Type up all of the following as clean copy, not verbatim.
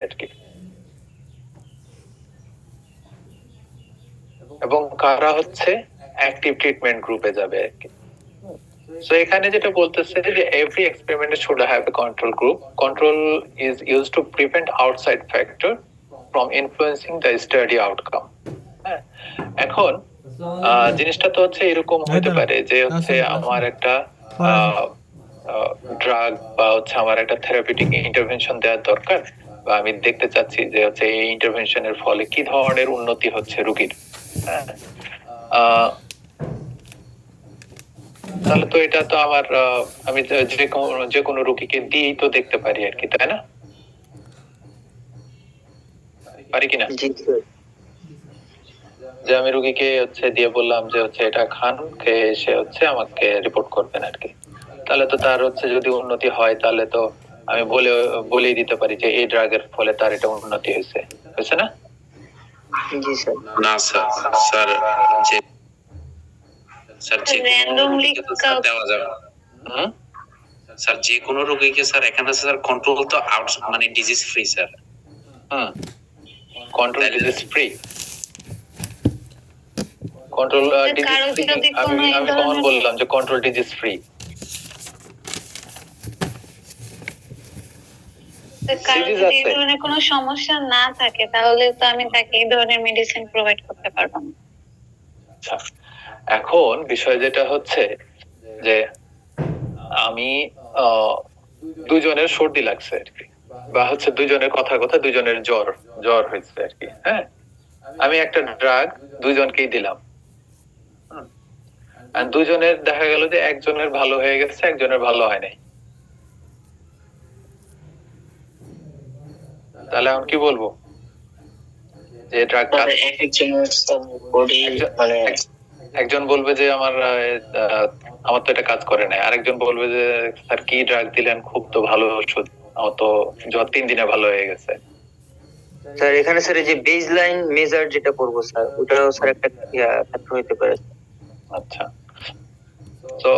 আর কি, এবং কারা হচ্ছে অ্যাক্টিভ ট্রিটমেন্ট গ্রুপে যাবে আর কি। So এখানে যেটা বলতেছে যে every experiment should have a control group. Control is used to prevent outside factor from influencing the study outcome. হ্যাঁ, এখন জিনিসটা তো হচ্ছে এরকম হতে পারে যে হচ্ছে আমার একটা ড্রাগ বা হচ্ছে আমার একটা থেরাপিউটিক ইন্টারভেনশন দেওয়ার দরকার, বা আমি দেখতে চাচ্ছি যে হচ্ছে এই ইন্টারভেনশনের ফলে কি ধরনের উন্নতি হচ্ছে রোগীর। হ্যাঁ, তাহলে তো এটা তো আমার আমি যে কোনো রোগীকে দিয়েই তো দেখতে পারি আর কি, তাই না? পারি কিনা? যে আমি রোগীকে হচ্ছে দিয়ে বললাম যে হচ্ছে এটা খান, খেয়ে এসে হচ্ছে আমাকে রিপোর্ট করবেন আর কি। তাহলে তো তার হচ্ছে যদি উন্নতি হয় তাহলে তো আমি বলেই দিতে পারি যে এই ড্রাগের ফলে তার এটা উন্নতি হয়েছে না? জি স্যার। না স্যার, স্যার যে র্যান্ডমলি দেওয়া যাবে। স্যার যে কোনো রোগীকে স্যার এখানে স্যার কন্ট্রোল তো আউট মানে disease free sir. Control disease free, control আমি কখন বললাম যে কন্ট্রোল ডিজিজ ফ্রি? যদি এই ধরনের কোনো সমস্যা না থাকে তাহলে তো আমি তাকে এই ধরনের মেডিসিন প্রোভাইড করতে পারবো না। এখন বিষয় যেটা হচ্ছে যে আমি দুজনের সর্দি লাগছে আর কি, বা হচ্ছে দুজনের কথা দুজনের জ্বর হয়েছে আর কি। হ্যাঁ, আমি একটা ড্রাগ দুজনকেই দিলাম, আর দুজনের দেখা গেল যে একজনের ভালো হয়ে গেছে, একজনের ভালো হয় নাই। তাহলে আমি কি বলবো যে ড্রাগ একজন বলবে যে আমার তো এটা কাজ করে নাই, আরেকজন বলবে যে স্যার কি ড্রাগ দিলেন, খুব তো ভালো ওষুধ, আমার তো জ্বর 3 দিনে ভালো হয়ে গেছে। স্যার এখানে স্যার এই যে বেসলাইন মেজার যেটা করব স্যার, ওটাও স্যার একটা ফ্যাক্টর হতে পারে। আচ্ছা, তো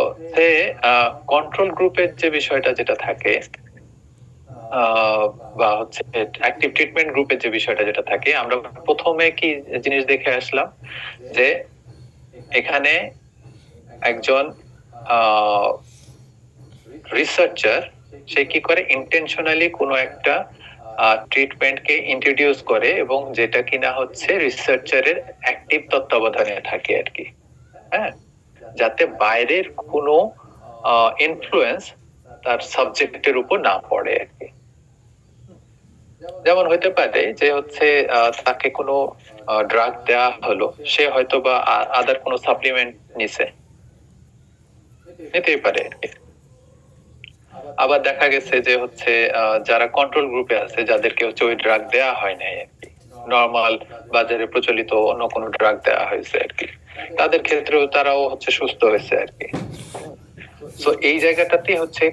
কন্ট্রোল গ্রুপের যে বিষয়টা যেটা থাকে বা হচ্ছে অ্যাক্টিভ ট্রিটমেন্ট গ্রুপের যে বিষয়টা যেটা থাকে, আমরা প্রথমে কি জিনিস দেখে আসলাম যে এখানে একজন রিসার্চার সে কি করে ইন্টেনশনালি কোনো একটা ট্রিটমেন্টকে ইন্ট্রোডিউস করে, এবং যেটা কিনা হচ্ছে রিসার্চারের অ্যাক্টিভ তত্ত্বাবধানে থাকে আর কি। হ্যাঁ, যাতে বাইরের কোনো ইনফ্লুয়েন্স তার সাবজেক্টের উপর না পড়ে আর কি। যেমন হইতে পারে যে হচ্ছে তাকে কোনো ড্রাগ দেওয়া হলো, সে হয়তো বা আদার কোনো সাপ্লিমেন্ট নিতেই পারে আর কি। আবার দেখা গেছে যে হচ্ছে যারা কন্ট্রোল গ্রুপে আছে, যাদেরকে হচ্ছে ওই ড্রাগ দেওয়া হয় নাই আর কি, নরমাল বাজারে প্রচলিত অন্য কোনো ড্রাগ দেওয়া হয়েছে আর কি, তাদের ক্ষেত্রেও তারাও হচ্ছে সুস্থ হয়েছে আর কি। তো এই জায়গাটাতে হচ্ছে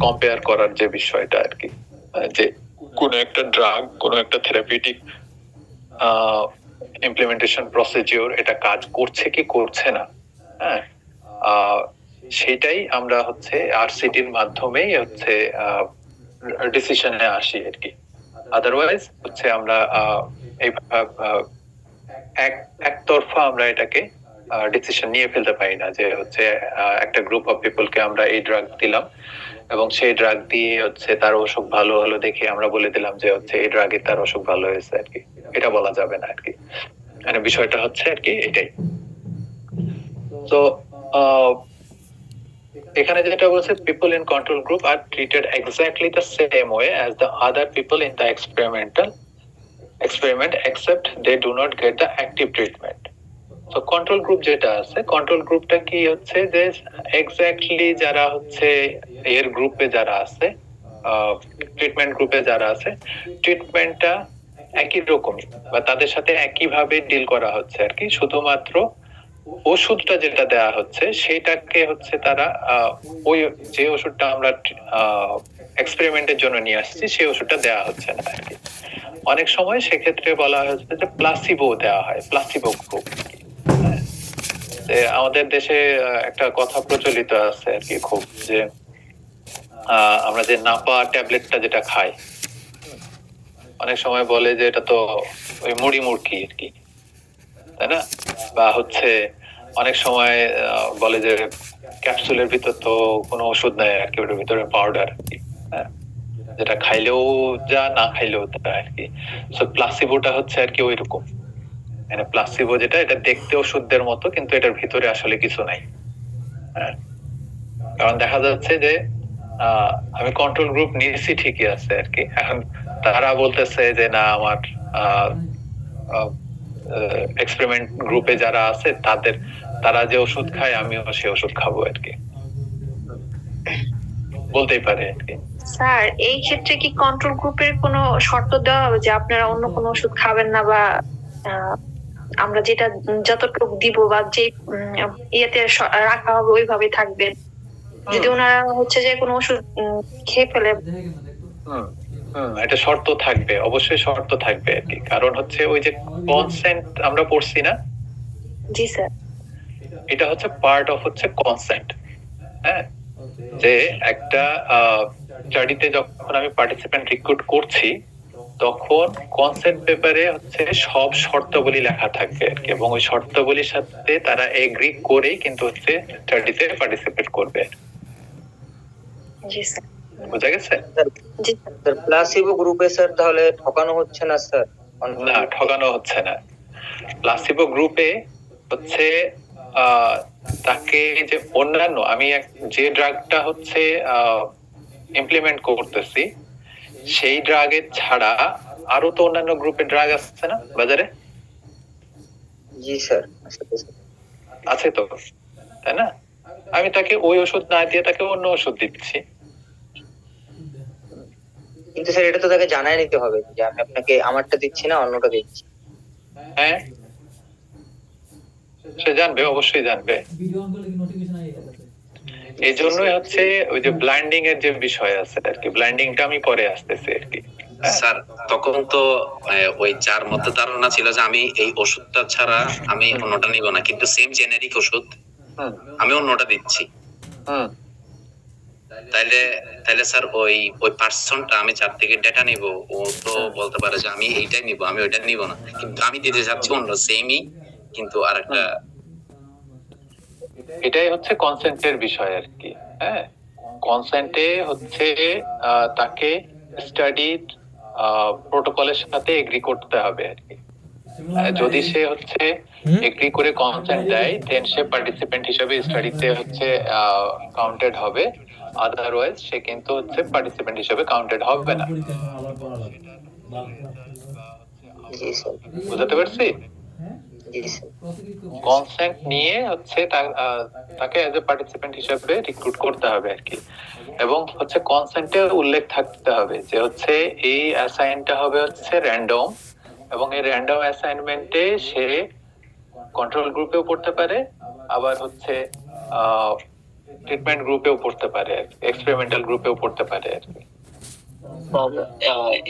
কম্পেয়ার করার যে বিষয়টা আর কি, যে কোন একটা ড্রাগ, কোন একটা থেরাপিউটিক ইমপ্লিমেন্টেশন প্রসিডিউর এটা কাজ করছে কি করছে না, হ্যাঁ, সেটাই আমরা হচ্ছে আরসিটির মাধ্যমেই হচ্ছে ডিসিশনে আসি আর কি। আদারওয়াইজ হচ্ছে আমরা একতরফা আমরা এটাকে ডিসিশন নিয়ে ফেলতে পারি না যে হচ্ছে একটা গ্রুপ অফ পিপলকে আমরা এই ড্রাগ দিলাম এবং সেই ড্রাগ দিয়ে হচ্ছে তার অসুখ ভালো হলো দেখে আমরা বলে দিলাম যে হচ্ছে এই ড্রাগে তার অসুখ ভালো হয়েছে আর কি, এটা বলা যাবে না আর কি। মানে বিষয়টা হচ্ছে আর কি এটাই। তো এখানে যেটা বলছে, people in control group are treated exactly the same way as the other people in the experiment except they do not get the active treatment. তো কন্ট্রোল গ্রুপ যেটা আছে, কন্ট্রোল গ্রুপটা কি হচ্ছে যে এক্স্যাক্টলি যারা হচ্ছে এর গ্রুপে যারা আছে, ট্রিটমেন্ট গ্রুপে যারা আছে, ট্রিটমেন্টটা একই রকমই বা তাদের সাথে একই ভাবে ডিল করা হচ্ছে আর কি। শুধুমাত্র ওষুধটা যেটা দেওয়া হচ্ছে সেটাকে হচ্ছে তারা ওই যে ওষুধটা আমরা এক্সপেরিমেন্টের জন্য নিয়ে আসছি সেই ওষুধটা দেওয়া হচ্ছে না আর কি। অনেক সময় সেক্ষেত্রে বলা হচ্ছে যে প্লাসিবো দেওয়া হয়, প্লাসিবো গ্রুপ। আমাদের দেশে একটা কথা প্রচলিত আছে আর কি খুব, যে আমরা যে নাপা ট্যাবলেটটা যেটা খাই, অনেক সময় বলে যে এটা তো ওই মুড়ি মুড়কি আর কি, তাই না? বা হচ্ছে অনেক সময় বলে যে ক্যাপসুলের ভিতর তো কোনো ওষুধ নাই আর কি, ওটার ভিতরে পাউডার আর কি, হ্যাঁ, যেটা খাইলেও যা না খাইলেও তা আর কি। সো প্লাসিবোটা হচ্ছে আর কি ওইরকম, মানে প্লাসিবো যেটা, এটা দেখতে ওষুধের মতো কিন্তু এটার ভিতরে আসলে কিছু নাই। হ্যাঁ, কারণ দেখা যাচ্ছে যে আমি কন্ট্রোল গ্রুপ নিয়েছি ঠিকই আছে আর কি, এখন তারা বলতেছে যে না আমার এক্সপেরিমেন্ট গ্রুপে যারা আছে তারা যে ওষুধ খায় আমিও সে ওষুধ খাবো আর কি, বলতেই পারে আর কি। স্যার এই ক্ষেত্রে কি কন্ট্রোল গ্রুপের কোনো শর্ত দেওয়া হবে যে আপনারা অন্য কোনো ওষুধ খাবেন না, বা আমরা যেটা যতটুকু দিব বা যে ইয়েতে রাখা হবে ওইভাবে থাকবেন, যদি ওনারা হচ্ছে যে কোনো ওষুধ খেয়ে ফেলে? এটা শর্ত থাকবে, অবশ্যই শর্ত থাকবে আর কি, কারণ হচ্ছে ওই যে কনসেন্ট আমরা পড়ছি না? জি স্যার। এটা হচ্ছে পার্ট অফ হচ্ছে কনসেন্ট। হ্যাঁ, যে একটা স্টাডিতে যখন আমি পার্টিসিপেন্ট রিক্রুট করছি তখন কনসেন্ট পেপারে হচ্ছে সব শর্তাবলী লেখা থাকবে আর কি, এবং ওই শর্তাবলীর সাথে তারা এগ্রি করেই কিন্তু হচ্ছে স্টাডিতে পার্টিসিপেট করবে। জি স্যার। বুঝা গেছে? জি স্যার প্লাসিবো গ্রুপে স্যার তাহলে ঠকানো হচ্ছে না স্যার? না, ঠকানো হচ্ছে না। প্লাসিবো গ্রুপে হচ্ছে তাকে যে অন্যান্য আমি যে ড্রাগটা হচ্ছে ইমপ্লিমেন্ট করতেছি সেই ড্রাগের ছাড়া আরো তো অন্যান্য গ্রুপের ড্রাগ আসছে না বাজারে? জি স্যার আছে তো, তাই না? আমি তাকে ওই ওষুধ না দিয়ে তাকে অন্য ওষুধ দিচ্ছি। কিন্তু স্যার এটা তো তাকে জানাই নিতে হবে যে আমি আপনাকে আমারটা দিচ্ছি না অন্যটা দিচ্ছি। হ্যাঁ, সে জানবে, অবশ্যই জানবে। এই জন্যই হচ্ছে ওই যে ব্লাইন্ডিং এর যে বিষয় আছে আর কি, ব্লাইন্ডিংটা আমি পরে আসতেছি আর কি। স্যার তখন তো ওই যার মধ্যে ধারণা ছিল যে আমি এই ওষুধটা ছাড়া আমি অন্যটা নিব না, কিন্তু সেম জেনেরিক ওষুধ আমি অন্যটা দিচ্ছি, তাইলে স্যার ওই পার্সনটা আমি যার থেকে ডেটা নিব ও তো বলতে পারে যে আমি এইটাই নিব, আমি ওইটা নিব না, কিন্তু আমি দিতে যাচ্ছি অন্য সেমই কিন্তু আরেকটা। এটাই হচ্ছে কনসেন্টের বিষয় আর কি। হ্যাঁ, কনসেন্টে হচ্ছে তাকে স্টাডি প্রোটোকলের সাথে এগ্রি করতে হবে আর কি। যদি সে হচ্ছে এগ্রি করে কনসেন্ট দেয় দেন সে পার্টিসিপেন্ট হিসেবে স্টাডিতে হচ্ছে কাউন্টেড হবে, আদারওয়াইজ সে কিন্তু হচ্ছে পার্টিসিপেন্ট হিসেবে কাউন্টেড হবে না। বুঝতে পারছি? কনসেন্ট নিয়ে হচ্ছে তাকে এজ এ পার্টিসিপেন্ট হিসেবে রিক্রুট করতে হবে আর কি, এবং হচ্ছে কনসেন্টে উল্লেখ থাকতে হবে যে হচ্ছে এই অ্যাসাইনটা হবে হচ্ছে র্যান্ডম, এবং এই র্যান্ডম অ্যাসাইনমেন্টে সে কন্ট্রোল গ্রুপেও পড়তে পারে, আবার হচ্ছে ট্রিটমেন্ট গ্রুপেও পড়তে পারে, এক্সপেরিমেন্টাল গ্রুপেও পড়তে পারে আর কি।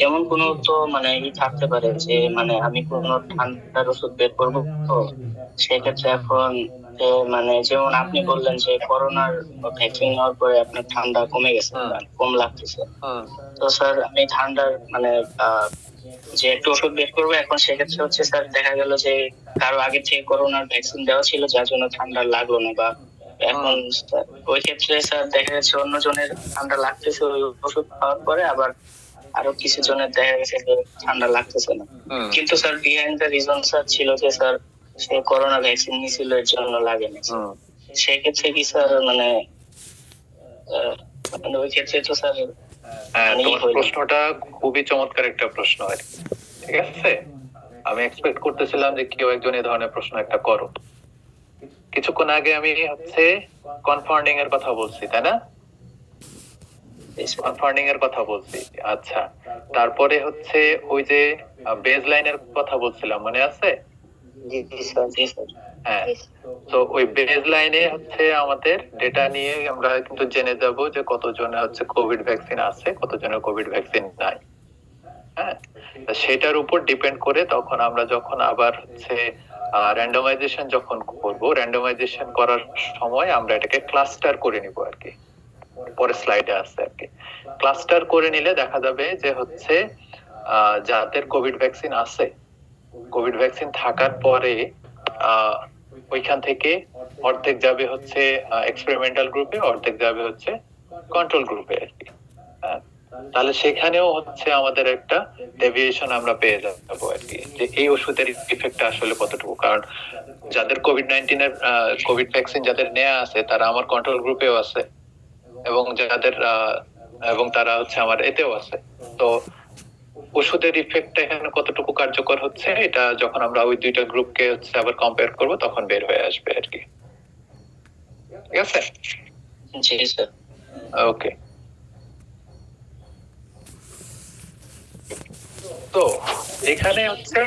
এমন কোন তো মানে থাকতে পারে যে মানে আমি কোন ঠান্ডার ওষুধ বের করবো, তো সেক্ষেত্রে এখন মানে যেমন আপনি বললেন যে করোনার ভ্যাকসিন নেওয়ার পরে আপনার ঠান্ডা কমে গেছে, কম লাগতেছে, তো স্যার আমি ঠান্ডার মানে যে একটা ওষুধ বের করবো এখন, সেক্ষেত্রে হচ্ছে স্যার দেখা গেল যে কারো আগে থেকে করোনার ভ্যাকসিন দেওয়া ছিল যার জন্য ঠান্ডা লাগলো না, বা এখন ওই ক্ষেত্রে স্যার দেখা যাচ্ছে অন্য জনের ঠান্ডা লাগতেছে ওই ওষুধ খাওয়ার পরে, আবার আরো কিছু জনের দেখা গেছে যে ঠান্ডা লাগতেছে না, কিন্তু sir behind the reason sir ছিল যে স্যার সে করোনা ভ্যাকসিন নিয়েছিল এর জন্য লাগেনি, সেক্ষেত্রে কি স্যার মানে ওই ক্ষেত্রে তো স্যার? তোমার প্রশ্নটা খুবই চমৎকার একটা প্রশ্ন আর কি, ঠিক আছে? আমি এক্সপেক্ট করতেছিলাম যে কেউ একজন এই ধরনের প্রশ্ন একটা করো। কিছুক্ষণ আগে আমি হচ্ছে কনফাউন্ডিং এর কথা বলছি, তাই না? কনফাউন্ডিং এর কথা বলছি, আচ্ছা। তারপরে হচ্ছে ওই যে বেজ লাইনের কথা বলছিলাম, মনে আছে? হ্যাঁ, তো ওই বেজ লাইনে হচ্ছে আমাদের ডেটা নিয়ে আমরা কিন্তু জেনে যাব যে কতজনের হচ্ছে কোভিড ভ্যাকসিন আছে, কতজনের কোভিড ভ্যাকসিন নাই। হ্যাঁ, সেটার উপর ডিপেন্ড করে তখন আমরা যখন আবার হচ্ছে র্যান্ডমাইজেশন যখন করব, র্যান্ডমাইজেশন করার সময় আমরা এটাকে ক্লাস্টার করে নিব আর কি, পরে স্লাইডে আছে আর কি। ক্লাস্টার করে নিলে দেখা যাবে যে হচ্ছে যাদের কোভিড ভ্যাকসিন আছে, কোভিড ভ্যাকসিন থাকার পরে ওইখান থেকে অর্ধেক যাবে হচ্ছে এক্সপেরিমেন্টাল গ্রুপে, অর্ধেক যাবে হচ্ছে কন্ট্রোল গ্রুপে আর কি। তাহলে সেখানেও হচ্ছে আমাদের একটা ডেভিয়েশন আমরা পেয়ে যাবো আর কি, যে এই ওষুধের ইফেক্টটা আসলে কতটুকু। কারণ যাদের কোভিড-19 এর কোভিড ভ্যাকসিন যাদের নেওয়া আছে তারা আমার কন্ট্রোল গ্রুপেও আছে, এবং যাদের এবং তারা হচ্ছে আমার এতেও আছে। তো ওষুধের ইফেক্টটা এখানে কতটুকু কার্যকর হচ্ছে, এটা যখন আমরা ওই দুইটা গ্রুপকে হচ্ছে আবার কম্পেয়ার করব তখন বের হয়ে আসবে আর কি। ঠিক আছে? জি স্যার। ওকে। তো এখানে হচ্ছে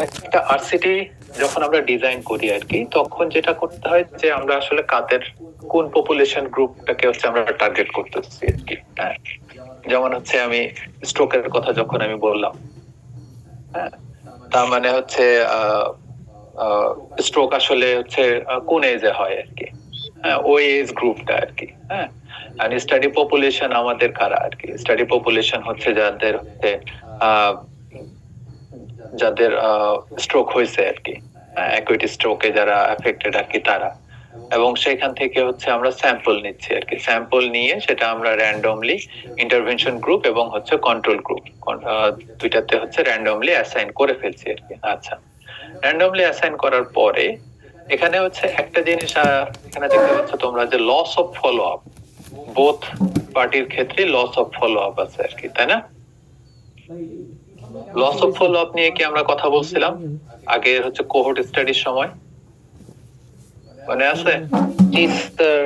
একটা আরসিটি যখন আমরা ডিজাইন করি আর কি, তখন যেটা করতে হয় যে আমরা আসলে কাদের কোন পপুলেশন গ্রুপটাকে হচ্ছে আমরা টার্গেট করতেছি আর কি। হ্যাঁ, যেমন হচ্ছে আমি স্ট্রোকের কথা যখন আমি বললাম, হ্যাঁ, তার মানে হচ্ছে স্ট্রোক আসলে হচ্ছে কোন এজে হয় আর কি। হ্যাঁ, ওই এজ গ্রুপটা আর কি। হ্যাঁ, আর স্টাডি পপুলেশন আমাদের কারা আর কি, স্টাডি পপুলেশন হচ্ছে যাদের হচ্ছে যাদের স্ট্রোক হয়েছে আর কি, অ্যাকুইট স্ট্রোকে যারা এফেক্টেড আর কি তারা। এবং সেখান থেকে হচ্ছে আমরা স্যাম্পল নিচ্ছি আর কি, স্যাম্পল নিয়ে সেটা আমরা র্যান্ডমলি ইন্টারভেনশন গ্রুপ এবং হচ্ছে কন্ট্রোল গ্রুপ দুইটাতে হচ্ছে র্যান্ডমলি অ্যাসাইন করে ফেলছি আর কি। আচ্ছা, র্যান্ডমলি অ্যাসাইন করার পরে এখানে হচ্ছে একটা জিনিস এখানে দেখতে পাচ্ছ তোমরা যে loss of follow up, both পার্টির ক্ষেত্রে লস অফ ফলো আপ আছে আর কি, তাই না? লস অফ ফলো আপ নিয়ে কি আমরা কথা বলছিলাম আগে হচ্ছে কোহর্ট স্টাডির সময়, মনে আছে? জি স্যার।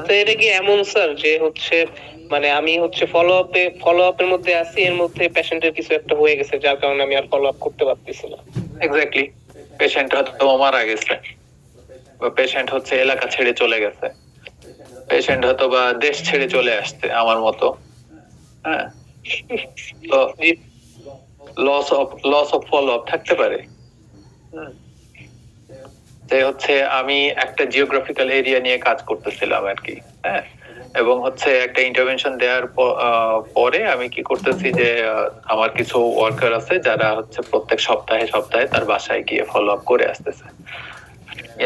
তো এটা কি এমন স্যার যে হচ্ছে মানে আমি হচ্ছে ফলো আপের মধ্যে আছি, এর মধ্যে পেশেন্টের কিছু একটা হয়ে গেছে যার কারণে আমি আর ফলো আপ করতে পারতেছি না? এক্স্যাক্টলি, পেশেন্ট হয়তো মারা গেছে, বা পেশেন্ট হচ্ছে এলাকা ছেড়ে চলে গেছে, পেশেন্ট হয়তো বা দেশ ছেড়ে চলে আসছে আমার মতো। হ্যাঁ, তো লস অফ ফলো আপ থাকতে পারে। যে হচ্ছে আমি একটা জিওগ্রাফিক্যাল এরিয়া নিয়ে কাজ করতেছিলাম আর কি। হ্যাঁ, এবং হচ্ছে একটা ইন্টারভেনশন দেওয়ার পরে আমি কি করতেছি যে আমার কিছু ওয়ার্কার আছে যারা হচ্ছে প্রত্যেক সপ্তাহে সপ্তাহে তার বাসায় গিয়ে ফলো আপ করে আসতেছে।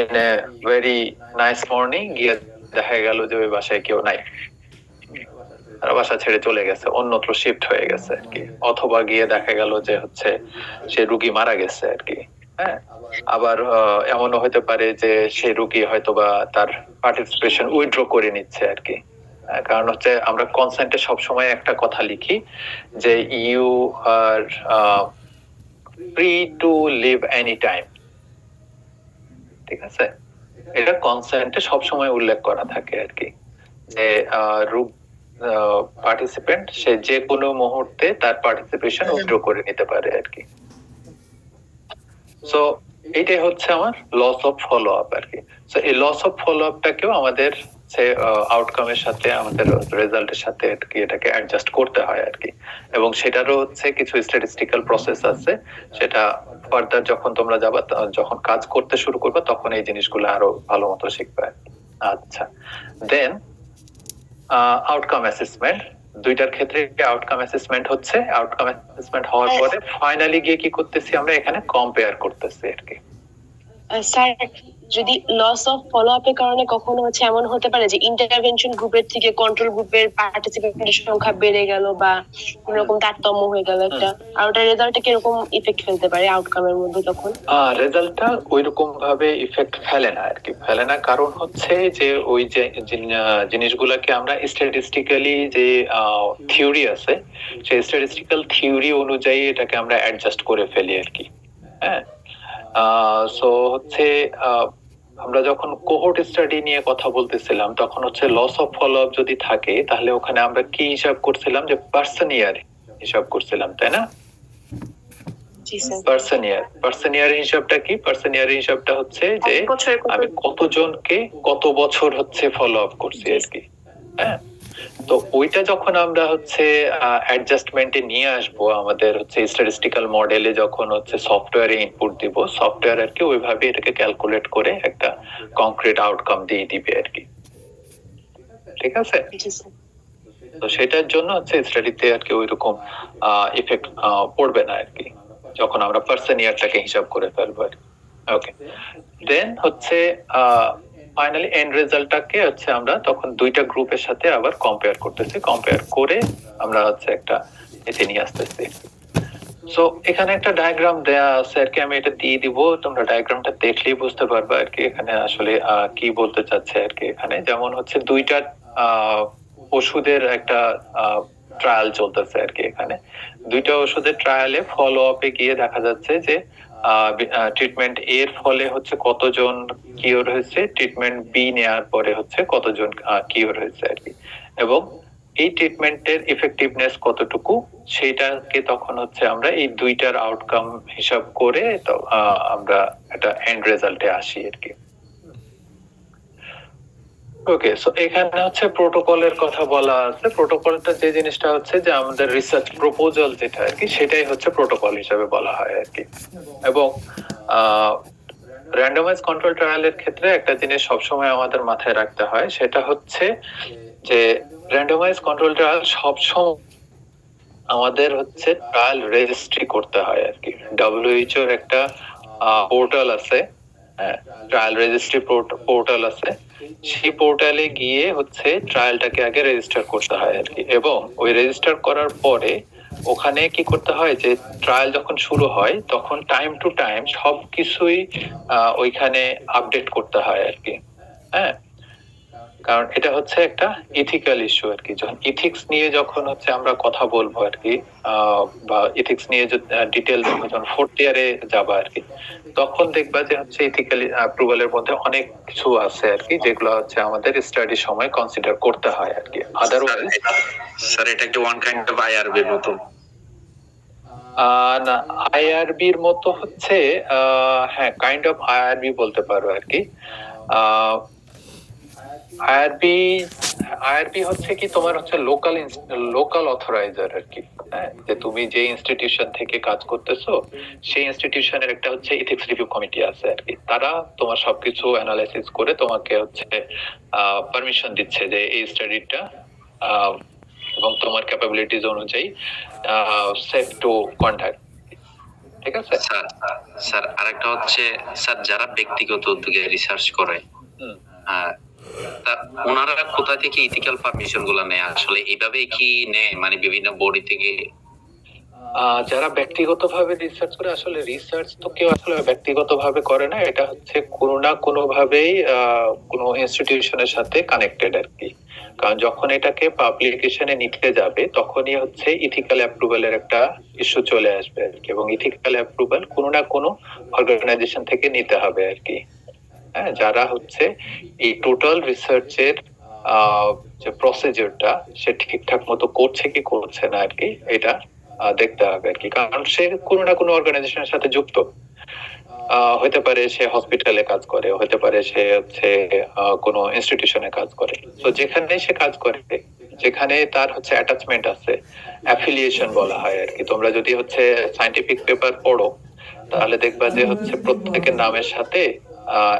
In a very nice morning গিয়ে দেখা গেল যে ওই বাসায় কেউ নাই, তারা বাসা ছেড়ে চলে গেছে, অন্যত্র শিফট হয়ে গেছে আর কি। অথবা গিয়ে দেখা গেল যে হচ্ছে সে রোগী মারা গেছে আর কি। হ্যাঁ, আবার এমনও হতে পারে যে সেই রোগী হয়তো বা তার পার্টিসিপেশন উইথড্র করে নিচ্ছে আর কি। কারণ হচ্ছে আমরা কনসেন্টে সবসময় একটা কথা লিখি যে you are free to leave any time. ঠিক আছে, এটা কনসেন্টে সবসময় উল্লেখ করা থাকে আর কি, যে পার্টিসিপেন্ট সে যে কোনো মুহূর্তে তার পার্টিসিপেশন উইথড্র করে নিতে পারে আর কি। সো এইটাই হচ্ছে আমার লস অফ ফলো আপ আর কি। সো এই লস অফ ফলো আপটাকেও আমাদের সে আউটকামের সাথে আমাদের রেজাল্টের সাথে আর কি এটাকে অ্যাডজাস্ট করতে হয় আর কি। এবং সেটারও হচ্ছে কিছু স্ট্যাটিস্টিক্যাল প্রসেস আছে, সেটা ফার্দার যখন তোমরা যাবা, যখন কাজ করতে শুরু করবে তখন এই জিনিসগুলো আরো ভালো মতো শিখবে। আচ্ছা, দেন আউটকাম অ্যাসেসমেন্ট। দুইটার ক্ষেত্রে আউটকাম অ্যাসেসমেন্ট হচ্ছে, আউটকাম অ্যাসেসমেন্ট হওয়ার পরে ফাইনালি গিয়ে কি করতেছি আমরা এখানে কম্পেয়ার করতেছি আর কি। স্যার, যদি লস অফ ফলো আপের কারণে কখনো হচ্ছে এমন হতে পারে যে ইন্টারভেনশন গ্রুপের থেকে কন্ট্রোল গ্রুপের পার্টিসিপেন্টের সংখ্যা বেড়ে গেল বা কোন রকম তারতম্য হয়ে গেল একটা, আর ওটার রেজাল্টে কিরকম ইফেক্ট ফেলতে পারে আউটকামের মধ্যে তখন? রেজাল্টটা ওইরকম ভাবে ইফেক্ট ফেলে না আর কি, ফেলে না। কারণ হচ্ছে যে ওই যে জিনিসগুলোকে আমরা স্ট্যাটিস্টিক্যালি যে থিওরি আছে সেই স্ট্যাটিস্টিক্যাল থিওরি অনুযায়ী এটাকে আমরা অ্যাডজাস্ট করে ফেলি আর কি। হ্যাঁ, সো হচ্ছে আমরা যখন কোহর্ট স্টাডি নিয়ে কথা বলতেছিলাম তখন হচ্ছে লস অফ ফলো আপ যদি থাকে তাহলে ওখানে আমরা কি হিসাব করছিলাম, যে পার্সন ইয়ার হিসাব করছিলাম, তাই না? পার্সন ইয়ার হিসাবটা কি? পার্সন ইয়ার হিসাবটা হচ্ছে যে আমি কতজনকে কত বছর হচ্ছে ফলো আপ করছি আর কি। হ্যাঁ, তো ওইটা যখন আমরা হচ্ছে অ্যাডজাস্টমেন্টে নিয়ে আসবো আমাদের হচ্ছে স্ট্যাটিস্টিক্যাল মডেলে, যখন হচ্ছে সফটওয়্যারে ইনপুট দিব, সফটওয়্যার আর কি ওইভাবে এটাকে ক্যালকুলেট করে একটা কংক্রিট আউটকাম দিয়ে দিবে আর কি। ঠিক আছে? তো সেটার জন্য হচ্ছে স্টাডিতে আর কি ওইরকম ইফেক্ট পড়বে না আর কি, যখন আমরা পার্সন ইয়ারটাকে হিসাব করে ফেলবো আর কি। ওকে, দেন হচ্ছে ফাইনালি এন্ড রেজাল্টটাকে হচ্ছে আমরা তখন দুইটা গ্রুপের সাথে আবার কম্পেয়ার করতেছি, কম্পেয়ার করে আমরা হচ্ছে একটা এতে নিয়ে আসতেছি। সো এখানে একটা ডায়াগ্রাম দেয়া আছে আর কি, আমি এটা দিয়ে দিব, তোমরা ডায়াগ্রামটা দেখলেই বুঝতে পারবে আর কি এখানে আসলে কি বলতে চাচ্ছে আর কি। এখানে যেমন হচ্ছে দুইটা ওষুধের একটা ট্রায়াল চলতেছে আর কি। এখানে দুইটা ওষুধের ট্রায়ালে ফলো আপে গিয়ে দেখা যাচ্ছে যে ট্রিটমেন্ট এর ফলে হচ্ছে কতজন কিওর হয়েছে, ট্রিটমেন্ট বি নেওয়ার পরে হচ্ছে কতজন কিওর হয়েছে আর কি, এবং এই ট্রিটমেন্টের ইফেক্টিভনেস কতটুকু সেটাকে তখন হচ্ছে আমরা এই দুইটার আউটকাম হিসাব করে তো আমরা একটা এন্ড রেজাল্টে আসি আর কি। ওকে, সো এখানে হচ্ছে প্রোটোকলের কথা বলা আছে। প্রোটোকলটা যে জিনিসটা হচ্ছে যে আমাদের রিসার্চ প্রপোজাল যেটা আর কি, সেটাই হচ্ছে প্রোটোকল হিসেবে বলা হয় আর কি। এবং র্যান্ডমাইজ কন্ট্রোল ট্রায়ালের ক্ষেত্রে একটা জিনিস সবসময় আমাদের মাথায় রাখতে হয়, সেটা হচ্ছে যে র্যান্ডমাইজ কন্ট্রোল ট্রায়াল সবসময় আমাদের হচ্ছে ট্রায়াল রেজিস্ট্রি করতে হয় আর কি। WHO এর একটা পোর্টাল আছে, ট্রায়াল রেজিস্ট্রি পোর্টাল আছে, সেই পোর্টালে গিয়ে হচ্ছে ট্রায়ালটাকে আগে রেজিস্টার করতে হয় আর কি। এবং ওই রেজিস্টার করার পরে ওখানে কি করতে হয় যে ট্রায়াল যখন শুরু হয় তখন টাইম টু টাইম সবকিছুই ওইখানে আপডেট করতে হয় আর কি। হ্যাঁ, কারণ এটা হচ্ছে একটা ইথিক্যাল ইস্যু আর কি। যখন ইথিক্স নিয়ে যখন হচ্ছে আমরা কথা বলবো আর কি, বা ইথিক্স নিয়ে ডিটেল যখন 4th ইয়ারে যাবা আর কি, তখন দেখবা যে হচ্ছে ইথিক্যাল অ্যাপ্রুভালের মধ্যে অনেক কিছু আছে আর কি, যেগুলো হচ্ছে আমাদের স্টাডির সময় কনসিডার করতে হয় আর কি। আদারওয়াইজ স্যার এটা একটু ওয়ান কাইন্ড অফ আইআরবি মতো না, আইআরবির মতো হচ্ছে হ্যাঁ কাইন্ড অফ আইআরবি বলতে পারো আর কি। আইআরবি হচ্ছে কি তোমার হচ্ছে লোকাল অথরাইজার আর কি। হ্যাঁ, যে তুমি যে ইনস্টিটিউশন থেকে কাজ করতেছো সেই ইনস্টিটিউশনের একটা হচ্ছে এথিক্স রিভিউ কমিটি আছে আর কি। তারা তোমার সবকিছু অ্যানালাইসিস করে তোমাকে হচ্ছে পারমিশন দিচ্ছে যে এই স্টাডিটা এবং তোমার ক্যাপাবিলিটিজ অনুযায়ী সেফ টু কন্ডাক্ট। ঠিক আছে স্যার। স্যার আরেকটা হচ্ছে স্যার যারা ব্যক্তিগত উদ্যোগে রিসার্চ করে ওনারা কোথা থেকে ইথিক্যাল পারমিশন গুলো নেয়? আসলে এইভাবে কি নেয়, মানে বিভিন্ন বডি থেকে? যারা ব্যক্তিগতভাবে রিসার্চ করে, আসলে রিসার্চ তো কেউ আসলে ব্যক্তিগতভাবে করে না, এটা হচ্ছে কোনো না কোনো ভাবেই কোনো ইনস্টিটিউশনের সাথে কানেক্টেড আর কি। কারণ যখন এটাকে পাবলিকেশনে নিতে যাবে তখনই হচ্ছে ইথিক্যাল অ্যাপ্রুভালের একটা ইস্যু চলে আসবে আর কি। এবং ইথিক্যাল অ্যাপ্রুভাল কোনো না কোনো অর্গানাইজেশন থেকে নিতে হবে আর কি। হ্যাঁ, যারা হচ্ছে এই টোটাল রিসার্চের যে প্রসিজারটা সে ঠিকঠাক মতো করছে কি করছে না আর কি, এটা দেখতে হবে আর কি। কারণ সে কোনো না কোনো অর্গানাইজেশনের সাথে যুক্ত, হতে পারে সে হসপিটালে কাজ করে, হতে পারে সে হচ্ছে কোনো ইনস্টিটিউশনে কাজ করে। তো যেখানে সে কাজ করে, যেখানে তার হচ্ছে অ্যাটাচমেন্ট আছে, অ্যাফিলিয়েশন বলা হয় আর কি। তোমরা যদি হচ্ছে সায়েন্টিফিক পেপার পড়ো তাহলে দেখবা যে হচ্ছে প্রত্যেকের নামের সাথে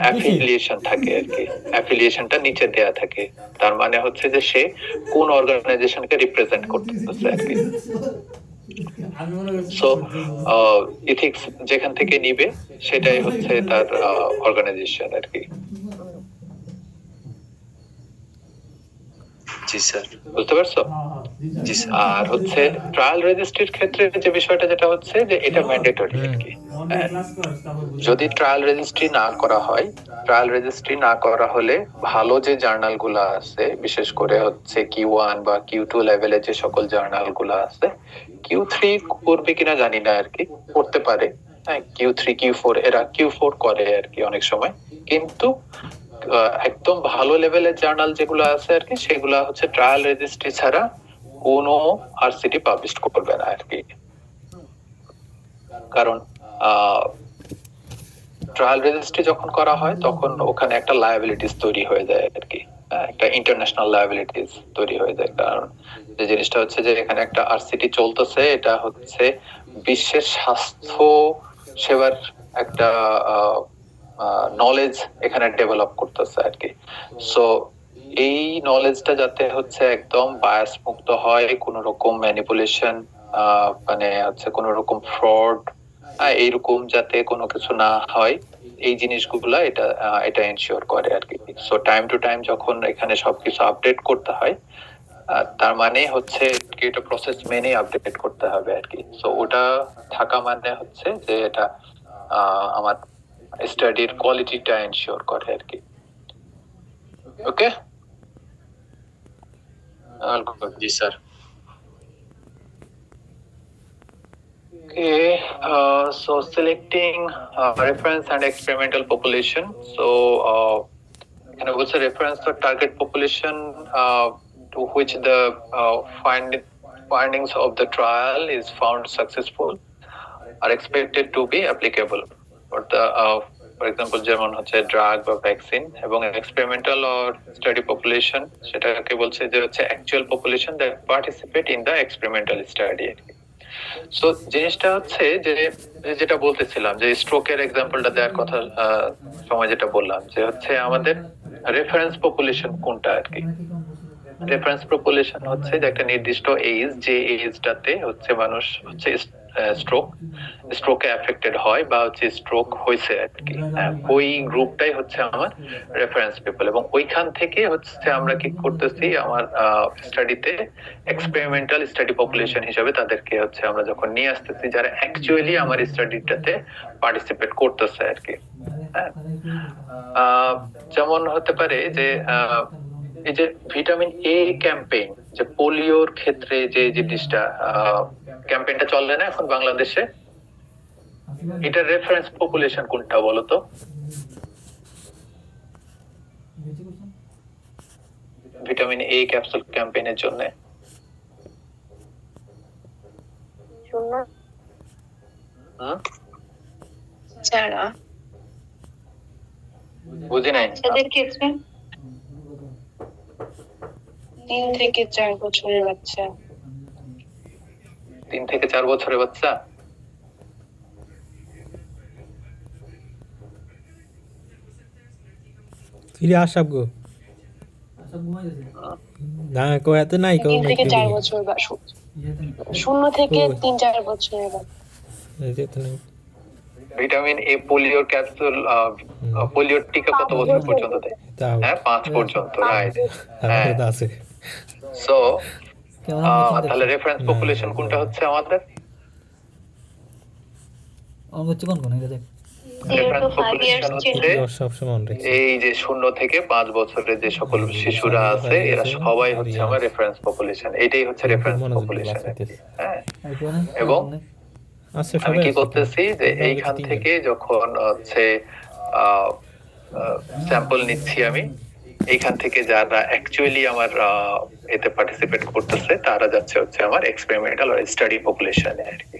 অ্যাফিলিয়েশন থাকে আর কি। অ্যাফিলিয়েশনটা নিচে দেয়া থাকে, তার মানে হচ্ছে যে সে কোন অর্গানাইজেশনকে রিপ্রেজেন্ট করতেছে আর কি। সো ইথিক্স যেখান থেকে নিবে সেটাই হচ্ছে তার অর্গানাইজেশন আর কি। জি স্যার, বুঝতে পারছো? জি স্যার। আর হচ্ছে ট্রায়াল রেজিস্ট্রির ক্ষেত্রে যে বিষয়টা যেটা হচ্ছে যে এটা ম্যান্ডেটরি আর কি। যদি ট্রায়াল রেজিস্ট্রি না করা হয়, ট্রায়াল রেজিস্ট্রি না করা হলে ভালো যে জার্নাল গুলা আছে, বিশেষ করে হচ্ছে Q1 বা Q2 লেভেলে যে সকল জার্নাল গুলা আছে, Q3 করবে কিনা জানি না আর কি, করতে পারে। হ্যাঁ, Q3 Q4 এরা Q4 করে আর কি অনেক সময়, কিন্তু একদম ভালো লেভেলের জার্নাল যেগুলো আছে আর কি, সেগুলা হচ্ছে ট্রায়াল রেজিস্ট্রি ছাড়া কোনো আরসিটি পাবলিশ করবে না আর কি। কারণ ট্রায়াল রেজিস্ট্রি যখন করা হয় তখন ওখানে একটা লায়াবিলিটিস তৈরি হয়ে যায় আর কি, একটা ইন্টারন্যাশনাল লায়াবিলিটিস তৈরি হয়ে যায়। কারণ যে জিনিসটা হচ্ছে যে এখানে একটা আরসিটি চলতেছে, এটা হচ্ছে বিশ্বের স্বাস্থ্য সেবার একটা নলেজ এখানে ডেভেলপ করতেছে আর কি। সো এই নলেজটা যাতে হচ্ছে একদম বায়াস মুক্ত হয়, কোনো রকম ম্যানিপুলেশন মানে হচ্ছে কোনো রকম ফ্রড এইরকম যাতে কোনো কিছু না হয়, এই জিনিসগুলা এটা এনশিওর করে আর কি। সো টাইম টু টাইম যখন এখানে সবকিছু আপডেট করতে হয়, তার মানে হচ্ছে এটা প্রসেস মেনে আপডেট করতে হবে আর কি। সো ওটা থাকা মানে হচ্ছে যে এটা আমার স্টাডির কোয়ালিটিটা এনশিওর করে আর কি। ওকে, জি sir. Okay, so selecting reference and experimental population. So, and what's the reference to target population to which the findings of the trial is found successful are expected to be applicable. For the, for example, যেমন হচ্ছে drug বা vaccine, এবং experimental or study population সেটাকে বলছে যে হচ্ছে actual population that participate in the experimental study. So জিনিসটা হচ্ছে যে যেটা বলতেছিলাম যে স্ট্রোকের এক্সাম্পলটা দেওয়ার কথা সময় যেটা বললাম যে হচ্ছে আমাদের রেফারেন্স পপুলেশন কোনটা আর কি। রেফারেন্স পপুলেশন হচ্ছে যে একটা নির্দিষ্ট এজ, যে এজটাতে হচ্ছে মানুষ হচ্ছে স্ট্রোকে অ্যাফেক্টেড হয় বা হচ্ছে স্ট্রোক হয়েছে আর কি, ওই গ্রুপটাই হচ্ছে আমার রেফারেন্স পিপল। এবং ওইখান থেকে হচ্ছে আমরা কি করতেছি, আমার স্টাডিতে এক্সপেরিমেন্টাল স্টাডি পপুলেশন হিসাবে তাদেরকে হচ্ছে আমরা যখন নিয়ে আসতেছি যারা অ্যাকচুয়ালি আমার স্টাডিটাতে পার্টিসিপেট করতেছে আর কি। যেমন হতে পারে যে এই যে ভিটামিন এ ক্যাম্পেইন, যে পোলিওর ক্ষেত্রে যে জিনিসটা ক্যাম্পেইনটা চলে না এখন বাংলাদেশে, এটা রেফারেন্স পপুলেশন কোনটা বলতো? ভিটামিন এ ক্যাপসুল ক্যাম্পেইনের জন্য যারা বুঝি নাই। তাদের ক্ষেত্রে 3 থেকে 4 বছরের বাচ্চা। 3 থেকে 4 বছরের বাচ্চা? ফিরে আসাব গো না কো এত নাই কো 3 থেকে 4 বছর বা 0 থেকে 3-4 বছরের বাচ্চা। ভিটামিন এ পোলিওর ক্যাপসুল, পোলিওর টিকা কত বছর পর্যন্ত দেয়? হ্যাঁ 5 পর্যন্ত, রাইট। হ্যাঁ আছে। সো তাহলে রেফারেন্স পপুলেশন কোনটা হচ্ছে আমাদের? রেফারেন্স পপুলেশন হচ্ছে এই যে 0 থেকে 5 বছরের যে সকল শিশুরা আছে এরা সবাই হচ্ছে আমার রেফারেন্স পপুলেশন। এটাই হচ্ছে রেফারেন্স পপুলেশন। হ্যাঁ, এবং আমি কি করতেছি যে এইখান থেকে যখন হচ্ছে স্যাম্পল নিচ্ছি আমি, এইখান থেকে যারা অ্যাকচুয়ালি আমার এতে পার্টিসিপেট করতেছে তারা যাচ্ছে হচ্ছে আমার এক্সপেরিমেন্টাল আর স্টাডি পপুলেশনে আর কি।